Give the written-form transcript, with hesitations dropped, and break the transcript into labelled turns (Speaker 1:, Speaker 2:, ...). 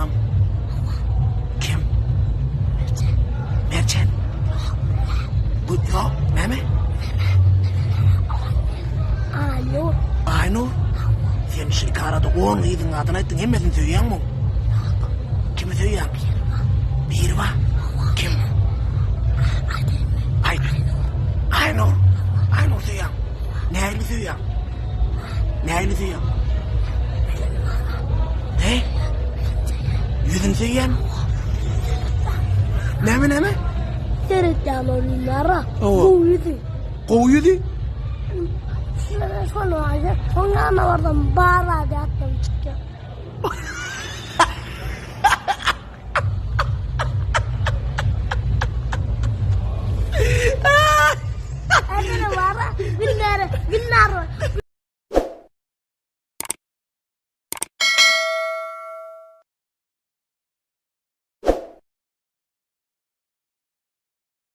Speaker 1: Tamam. Kim? Mercan. Bu yok. Meme?
Speaker 2: Aynur.
Speaker 1: Aynur. Sen şimdi karada 10 yedin adını ettin emmedin söyleyen mi? Kimi söyleyen? Birva. Kim? Aynur. Aynur söyleyen. Neyli söyleyen? Neyli söyleyen? Ne? Yüzün söyleyen? Neme?
Speaker 2: Seyreteceğim onlara.
Speaker 1: Oo.
Speaker 2: Bu yüzü.
Speaker 1: Koyuydu.
Speaker 2: Sonra ana vardan bağıra attım çıkıyor.